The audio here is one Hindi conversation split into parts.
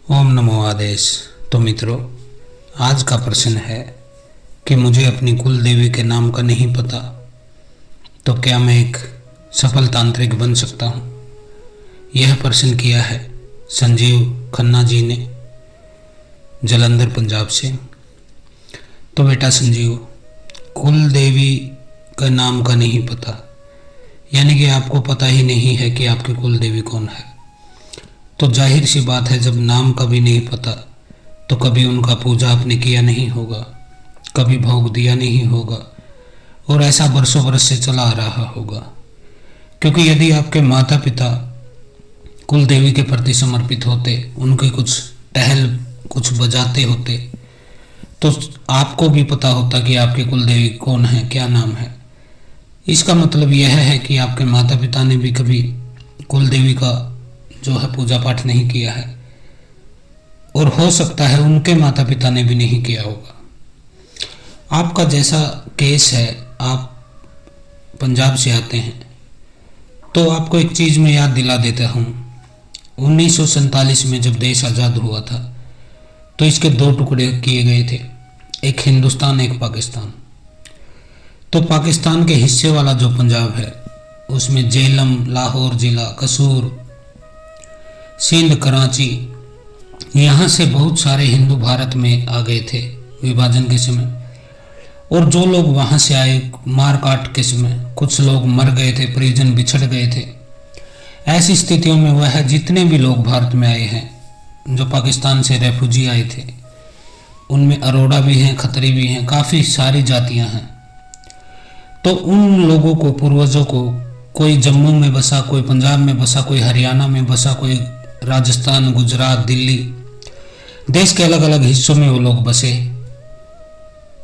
ओम नमो आदेश। तो मित्रों, आज का प्रश्न है कि मुझे अपनी कुल देवी के नाम का नहीं पता, तो क्या मैं एक सफल तांत्रिक बन सकता हूँ? यह प्रश्न किया है संजीव खन्ना जी ने जलंधर पंजाब से। तो बेटा संजीव, कुल देवी का नाम का नहीं पता यानी कि आपको पता ही नहीं है कि आपकी कुल देवी कौन है। तो जाहिर सी बात है, जब नाम का भी नहीं पता तो कभी उनका पूजा आपने किया नहीं होगा, कभी भोग दिया नहीं होगा, और ऐसा बरसों बरस से चला आ रहा होगा। क्योंकि यदि आपके माता पिता कुल देवी के प्रति समर्पित होते, उनकी कुछ टहल कुछ बजाते होते, तो आपको भी पता होता कि आपकी कुल देवी कौन है, क्या नाम है। इसका मतलब यह है कि आपके माता पिता ने भी कभी कुल देवी का जो है पूजा पाठ नहीं किया है, और हो सकता है उनके माता पिता ने भी नहीं किया होगा। आपका जैसा केस है, आप पंजाब से आते हैं, तो आपको एक चीज़ मैं याद दिला देता हूँ। 1947 में जब देश आज़ाद हुआ था तो इसके दो टुकड़े किए गए थे, एक हिंदुस्तान एक पाकिस्तान। तो पाकिस्तान के हिस्से वाला जो पंजाब है उसमें झेलम, लाहौर जिला, कसूर, सिंध, कराची, यहाँ से बहुत सारे हिंदू भारत में आ गए थे विभाजन के समय। और जो लोग वहाँ से आए, मार काट के समय कुछ लोग मर गए थे, परिजन बिछड़ गए थे। ऐसी स्थितियों में वह जितने भी लोग भारत में आए हैं, जो पाकिस्तान से रेफ्यूजी आए थे, उनमें अरोड़ा भी हैं, खत्री भी हैं, काफ़ी सारी जातियाँ हैं। तो उन लोगों को, पूर्वजों को, कोई जम्मू में बसा, कोई पंजाब में बसा, कोई हरियाणा में बसा, कोई राजस्थान, गुजरात, दिल्ली, देश के अलग अलग हिस्सों में वो लोग बसे।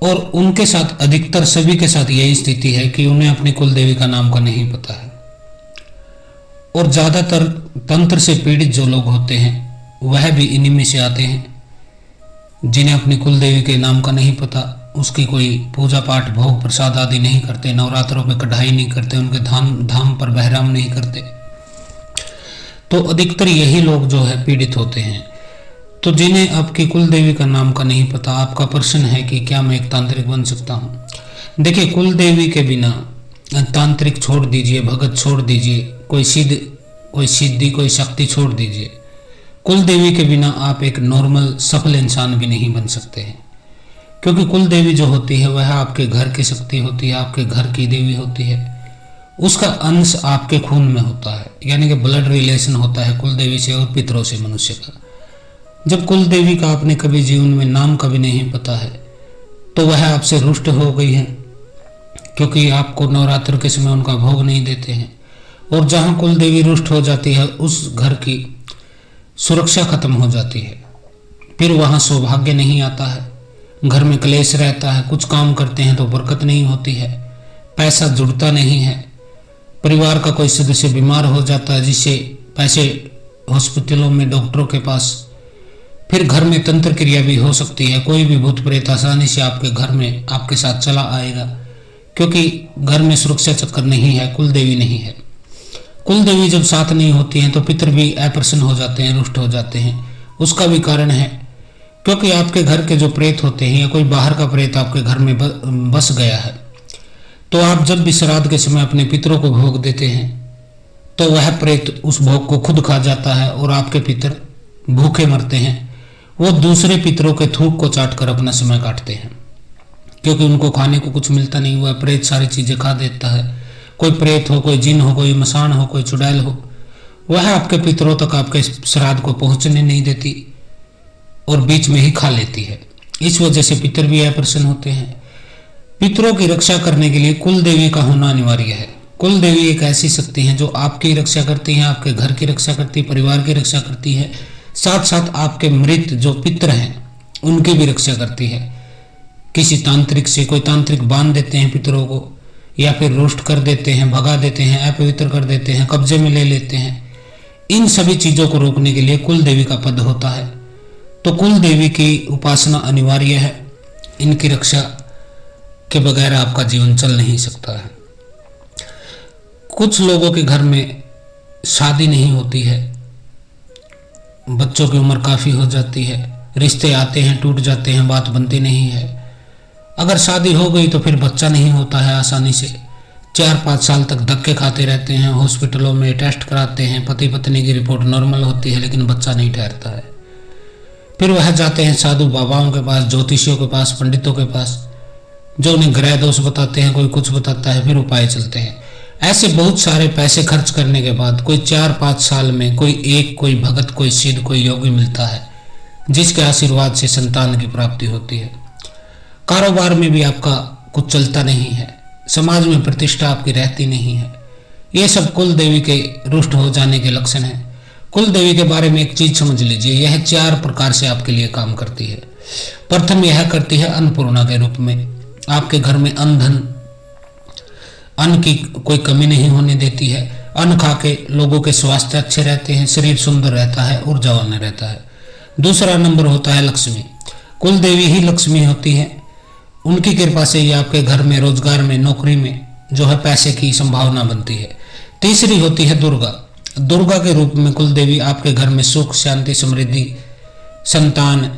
और उनके साथ, अधिकतर सभी के साथ यही स्थिति है कि उन्हें अपनी कुल देवी का नाम का नहीं पता है। और ज़्यादातर तंत्र से पीड़ित जो लोग होते हैं वह भी इन्हीं में से आते हैं, जिन्हें अपनी कुल देवी के नाम का नहीं पता, उसकी कोई पूजा पाठ, भोग प्रसाद आदि नहीं करते, नवरात्रों पे कढ़ाई नहीं करते, उनके धाम पर बहराम नहीं करते। तो अधिकतर यही लोग जो है पीड़ित होते हैं। तो जिन्हें आपकी कुल देवी का नाम का नहीं पता, आपका प्रश्न है कि क्या मैं एक तांत्रिक बन सकता हूँ? देखिए, कुल देवी के बिना तांत्रिक छोड़ दीजिए, भगत छोड़ दीजिए, कोई सिद्धि, कोई शक्ति छोड़ दीजिए, कुल देवी के बिना आप एक नॉर्मल सफल इंसान भी नहीं बन सकते हैं। क्योंकि कुल देवी जो होती है वह आपके घर की शक्ति होती है, आपके घर की देवी होती है, उसका अंश आपके खून में होता है, यानी कि ब्लड रिलेशन होता है कुल देवी से और पितरों से मनुष्य का। जब कुल देवी का आपने कभी जीवन में नाम कभी नहीं पता है, तो वह आपसे रुष्ट हो गई है, क्योंकि आपको नवरात्र के समय उनका भोग नहीं देते हैं। और जहाँ कुल देवी रुष्ट हो जाती है, उस घर की सुरक्षा खत्म हो जाती है, फिर वहाँ सौभाग्य नहीं आता है, घर में क्लेश रहता है, कुछ काम करते हैं तो बरकत नहीं होती है, पैसा जुड़ता नहीं है, परिवार का कोई सदस्य बीमार हो जाता है जिससे पैसे हॉस्पिटलों में, डॉक्टरों के पास, फिर घर में तंत्र क्रिया भी हो सकती है, कोई भी भूत प्रेत आसानी से आपके घर में आपके साथ चला आएगा, क्योंकि घर में सुरक्षा चक्कर नहीं है, कुल देवी नहीं है। कुल देवी जब साथ नहीं होती हैं तो पितर भी अप्रसन्न हो जाते हैं, रुष्ट हो जाते हैं। उसका भी कारण है क्योंकि आपके घर के जो प्रेत होते हैं या कोई बाहर का प्रेत आपके घर में बस गया है, तो आप जब भी श्राद्ध के समय अपने पितरों को भोग देते हैं तो वह प्रेत उस भोग को खुद खा जाता है और आपके पितर भूखे मरते हैं। वो दूसरे पितरों के थूक को चाट कर अपना समय काटते हैं, क्योंकि उनको खाने को कुछ मिलता नहीं, वह प्रेत सारी चीज़ें खा देता है। कोई प्रेत हो, कोई जिन हो, कोई मसान हो, कोई चुड़ैल हो, वह आपके पितरों तक आपके श्राद्ध को पहुंचने नहीं देती और बीच में ही खा लेती है। इस वजह से पितर भी अप्रसन्न होते हैं। पितरों की रक्षा करने के लिए कुल देवी का होना अनिवार्य है। कुल देवी एक ऐसी शक्ति है जो आपकी रक्षा करती है, आपके घर की रक्षा करती है, परिवार की रक्षा करती है, साथ साथ आपके मृत जो पितर हैं उनकी भी रक्षा करती है। किसी तांत्रिक से, कोई तांत्रिक बांध देते हैं पितरों को, या फिर रोस्ट कर देते हैं, भगा देते हैं, अपवित्र कर देते हैं, कब्जे में ले लेते हैं, इन सभी चीज़ों को रोकने के लिए कुल देवी का पद होता है। तो कुल देवी की उपासना अनिवार्य है। इनकी रक्षा के बगैर आपका जीवन चल नहीं सकता है। कुछ लोगों के घर में शादी नहीं होती है, बच्चों की उम्र काफ़ी हो जाती है, रिश्ते आते हैं टूट जाते हैं, बात बनती नहीं है। अगर शादी हो गई तो फिर बच्चा नहीं होता है आसानी से। 4-5 साल तक धक्के खाते रहते हैं, हॉस्पिटलों में टेस्ट कराते हैं, पति पत्नी की रिपोर्ट नॉर्मल होती है लेकिन बच्चा नहीं ठहरता है। फिर वह जाते हैं साधु बाबाओं के पास, ज्योतिषियों के पास, पंडितों के पास, जो उन्हें ग्रह दोष बताते हैं, कोई कुछ बताता है, फिर उपाय चलते हैं। ऐसे बहुत सारे पैसे खर्च करने के बाद कोई 4-5 साल में कोई भगत, कोई सिद्ध, कोई योगी मिलता है जिसके आशीर्वाद से संतान की प्राप्ति होती है। कारोबार में भी आपका कुछ चलता नहीं है, समाज में प्रतिष्ठा आपकी रहती नहीं है। ये सब कुल देवी के रुष्ट हो जाने के लक्षण हैं। कुल देवी के बारे में एक चीज समझ लीजिए, यह 4 प्रकार से आपके लिए काम करती है। प्रथम यह करती है अन्नपूर्णा के रूप में। आपके घर में अन्न की कोई कमी नहीं होने देती है। अन्न खा के लोगों के स्वास्थ्य अच्छे रहते हैं, शरीर सुंदर रहता है, ऊर्जावान रहता है। दूसरा नंबर होता है लक्ष्मी। कुल देवी ही लक्ष्मी होती है। उनकी कृपा से ही आपके घर में, रोजगार में, नौकरी में जो है पैसे की संभावना बनती है। तीसरी होती है दुर्गा। दुर्गा के रूप में कुल देवी आपके घर में सुख, शांति, समृद्धि, संतान,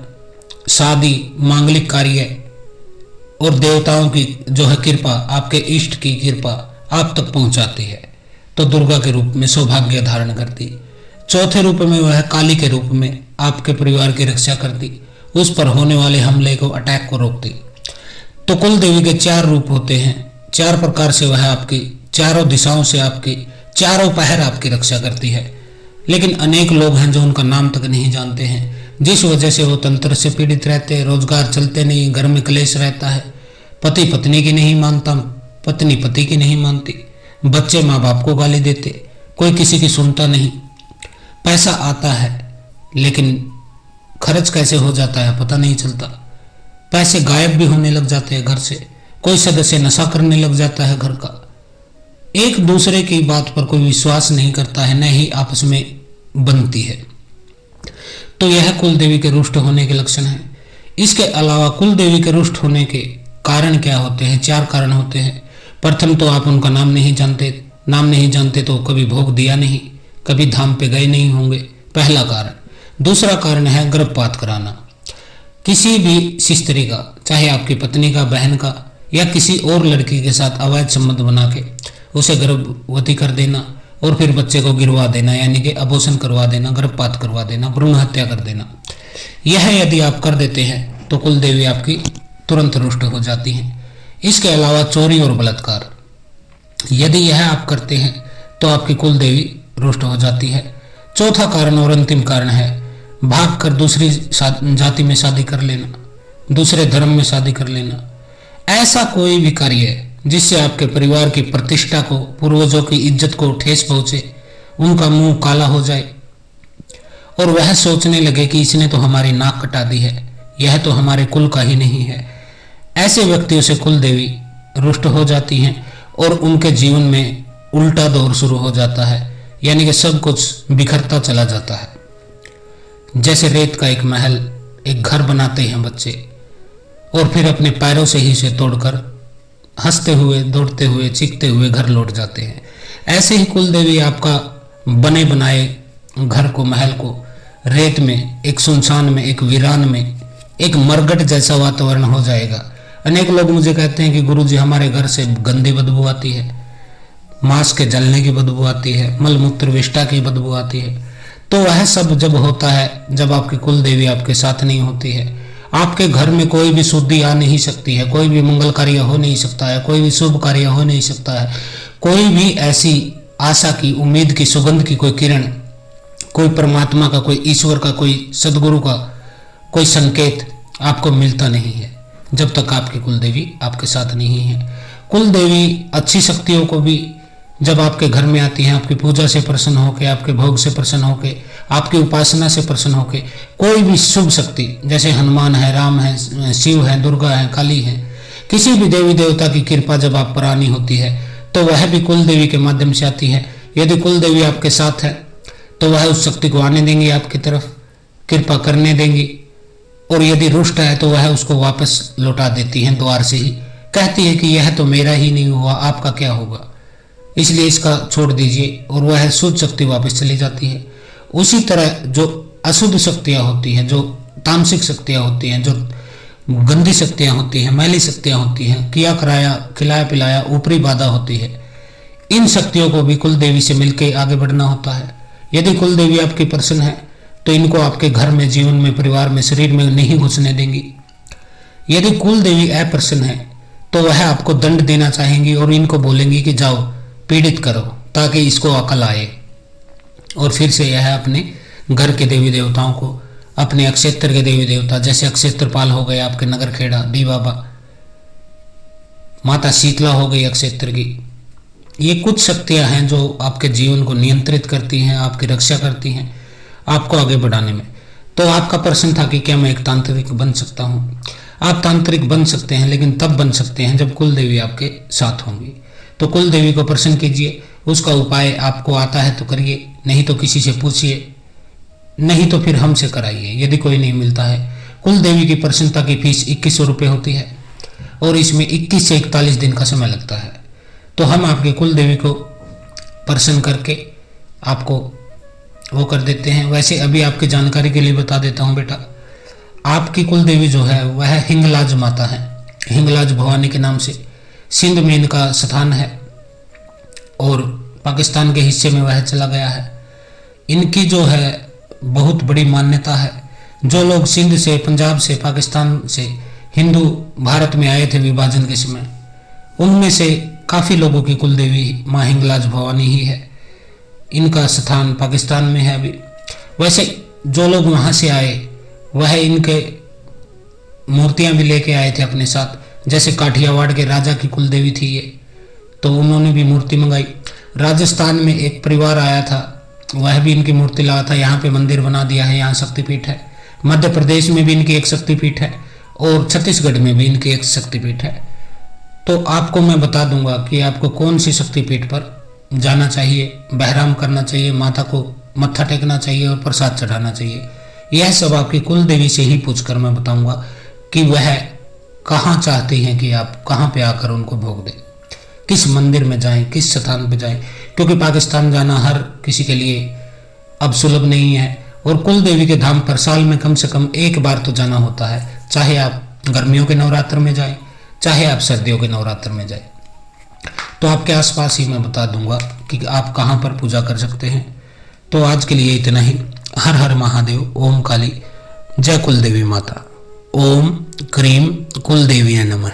शादी, मांगलिक कार्य और देवताओं की जो है कृपा, आपके इष्ट की कृपा आप तक पहुंचाती है, तो दुर्गा के रूप में सौभाग्य धारण करती। चौथे रूप में वह काली के रूप में आपके परिवार की रक्षा करती, उस पर होने वाले हमले को, अटैक को रोकती। तो कुल देवी के 4 रूप होते हैं। 4 प्रकार से वह आपकी चारों दिशाओं से, आपकी चारों पहर आपकी रक्षा करती है। लेकिन अनेक लोग हैं जो उनका नाम तक नहीं जानते हैं, जिस वजह से वो तंत्र से पीड़ित रहते हैं, रोजगार चलते नहीं, घर में क्लेश रहता है, पति पत्नी की नहीं मानता, पत्नी पति की नहीं मानती, बच्चे माँ बाप को गाली देते, कोई किसी की सुनता नहीं। पैसा आता है लेकिन खर्च कैसे हो जाता है पता नहीं चलता। पैसे गायब भी होने लग जाते हैं घर से, कोई सदस्य नशा करने लग जाता है घर का। एक दूसरे की बात पर कोई विश्वास नहीं करता है, न ही आपस में बनती है। तो यह कुल देवी के रुष्ट होने के लक्षण हैं। इसके अलावा कुल देवी के रुष्ट होने के कारण क्या होते हैं? 4 कारण होते हैं। प्रथम तो आप उनका नाम नहीं जानते तो कभी भोग दिया नहीं, कभी धाम पे गए नहीं होंगे, पहला कारण। दूसरा कारण है गर्भपात कराना। किसी भी स्त्री का, चाहे आपकी पत्नी का, बहन का या किसी और लड़की के साथ अवैध संबंध बना के उसे गर्भवती कर देना और फिर बच्चे को गिरवा देना, यानी कि अबॉर्शन करवा देना, गर्भपात करवा देना, भ्रूण हत्या कर देना। यह यदि आप कर देते हैं तो कुल देवी आपकी तुरंत रुष्ट हो जाती हैं। इसके अलावा चोरी और बलात्कार, यदि यह आप करते हैं तो आपकी कुल देवी रुष्ट हो जाती है। चौथा कारण और अंतिम कारण है भाग कर दूसरी जाति में शादी कर लेना, दूसरे धर्म में शादी कर लेना। ऐसा कोई भी कार्य जिससे आपके परिवार की प्रतिष्ठा को, पूर्वजों की इज्जत को ठेस पहुंचे, उनका मुंह काला हो जाए और वह सोचने लगे कि इसने तो हमारी नाक कटा दी है, यह तो हमारे कुल का ही नहीं है। ऐसे व्यक्तियों से कुल देवी रुष्ट हो जाती हैं और उनके जीवन में उल्टा दौर शुरू हो जाता है, यानी कि सब कुछ बिखरता चला जाता है। जैसे रेत का एक महल, एक घर बनाते हैं बच्चे और फिर अपने पैरों से ही इसे तोड़कर हंसते हुए, दौड़ते हुए, चीखते हुए घर लौट जाते हैं। ऐसे ही कुल देवी आपका बने बनाए घर को, महल को रेत में, एक सुनसान में, एक वीरान में, एक मरघट जैसा वातावरण हो जाएगा। अनेक लोग मुझे कहते हैं कि गुरुजी हमारे घर से गंदी बदबू आती है, मांस के जलने की बदबू आती है, मल मूत्र विष्ठा की बदबू आती है। तो वह सब जब होता है जब आपकी कुल देवी आपके साथ नहीं होती है। आपके घर में कोई भी शुद्धि आ नहीं सकती है, कोई भी मंगल कार्य हो नहीं सकता है, कोई भी शुभ कार्य हो नहीं सकता है, कोई भी ऐसी आशा की, उम्मीद की, सुगंध की कोई किरण, कोई परमात्मा का, कोई ईश्वर का, कोई सदगुरु का कोई संकेत आपको मिलता नहीं है जब तक आपकी कुल देवी आपके साथ नहीं है। कुल देवी अच्छी शक्तियों को भी जब आपके घर में आती हैं, आपकी पूजा से प्रसन्न होकर, आपके भोग से प्रसन्न होकर, आपकी उपासना से प्रसन्न होकर, कोई भी शुभ शक्ति जैसे हनुमान है, राम है, शिव है, दुर्गा है, काली है, किसी भी देवी देवता की कृपा जब आप पर आनी होती है तो वह भी कुल देवी के माध्यम से आती है। यदि कुल देवी आपके साथ है तो वह उस शक्ति को आने देंगी, आपकी तरफ कृपा करने देंगी, और यदि रुष्ट है तो वह उसको वापस लौटा देती हैं द्वार से ही। कहती है कि यह तो मेरा ही नहीं हुआ, आपका क्या होगा, इसलिए इसका छोड़ दीजिए, और वह शुद्ध शक्ति वापस चली जाती है। उसी तरह जो अशुद्ध शक्तियाँ होती हैं, जो तामसिक शक्तियाँ होती हैं, जो गंदी शक्तियाँ होती हैं, मैली शक्तियाँ होती हैं, किया कराया खिलाया पिलाया ऊपरी बाधा होती है, इन शक्तियों को भी कुल देवी से मिलकर आगे बढ़ना होता है। यदि कुल देवी आपकी प्रसन्न है तो इनको आपके घर में, जीवन में, परिवार में, शरीर में नहीं घुसने देंगी। यदि कुल देवी अप्रसन्न है तो वह आपको दंड देना चाहेंगी और इनको बोलेंगी कि जाओ पीड़ित करो, ताकि इसको अकल आए और फिर से यह अपने घर के देवी देवताओं को, अपने अक्षेत्र के देवी देवता जैसे अक्षेत्रपाल हो गए आपके नगर खेड़ा डी बाबा, माता शीतला हो गई अक्षेत्र की, ये कुछ शक्तियां हैं जो आपके जीवन को नियंत्रित करती हैं, आपकी रक्षा करती हैं, आपको आगे बढ़ाने में। तो आपका प्रश्न था कि क्या मैं एक तांत्रिक बन सकता हूँ। आप तांत्रिक बन सकते हैं, लेकिन तब बन सकते हैं जब कुल देवी आपके साथ होंगी। तो कुल देवी को प्रसन्न कीजिए, उसका उपाय आपको आता है तो करिए, नहीं तो किसी से पूछिए, नहीं तो फिर हमसे कराइए यदि कोई नहीं मिलता है। कुल देवी की प्रसन्नता की फीस 2100 रुपये होती है और इसमें 21 से 41 दिन का समय लगता है। तो हम आपके कुल देवी को प्रसन्न करके आपको वो कर देते हैं। वैसे अभी आपकी जानकारी के लिए बता देता हूँ बेटा, आपकी कुल देवी जो है वह हिंगलाज माता है, हिंगलाज भवानी के नाम से सिंध में इनका स्थान है और पाकिस्तान के हिस्से में वह चला गया है। इनकी जो है बहुत बड़ी मान्यता है। जो लोग सिंध से, पंजाब से, पाकिस्तान से हिंदू भारत में आए थे विभाजन के समय, उनमें से काफ़ी लोगों की कुल देवी माँ हिंगलाज भवानी ही है। इनका स्थान पाकिस्तान में है अभी। वैसे जो लोग वहाँ से आए वह इनके मूर्तियाँ भी लेके आए थे अपने साथ, जैसे काठियावाड़ के राजा की कुल देवी थी ये, तो उन्होंने भी मूर्ति मंगाई। राजस्थान में एक परिवार आया था, वह भी इनकी मूर्ति लाया था, यहाँ पे मंदिर बना दिया है, यहाँ शक्तिपीठ है। मध्य प्रदेश में भी इनकी एक शक्तिपीठ है और छत्तीसगढ़ में भी इनकी एक शक्तिपीठ है। तो आपको मैं बता दूंगा कि आपको कौन सी शक्तिपीठ पर जाना चाहिए, बहराम करना चाहिए, माता को मत्था टेकना चाहिए और प्रसाद चढ़ाना चाहिए। यह सब आपकी कुल देवी से ही पूछकर मैं बताऊंगा कि वह कहाँ चाहती हैं कि आप कहाँ पे आकर उनको भोग दें, किस मंदिर में जाएं, किस स्थान पे जाएं, क्योंकि पाकिस्तान जाना हर किसी के लिए अब सुलभ नहीं है और कुल देवी के धाम पर साल में कम से कम एक बार तो जाना होता है, चाहे आप गर्मियों के नवरात्र में जाएं, चाहे आप सर्दियों के नवरात्र में जाएं। तो आपके आसपास ही मैं बता दूंगा कि आप कहाँ पर पूजा कर सकते हैं। तो आज के लिए इतना ही। हर हर महादेव, ओम काली, जय कुल देवी माता, ओम क्रीम कुल देवी नमः।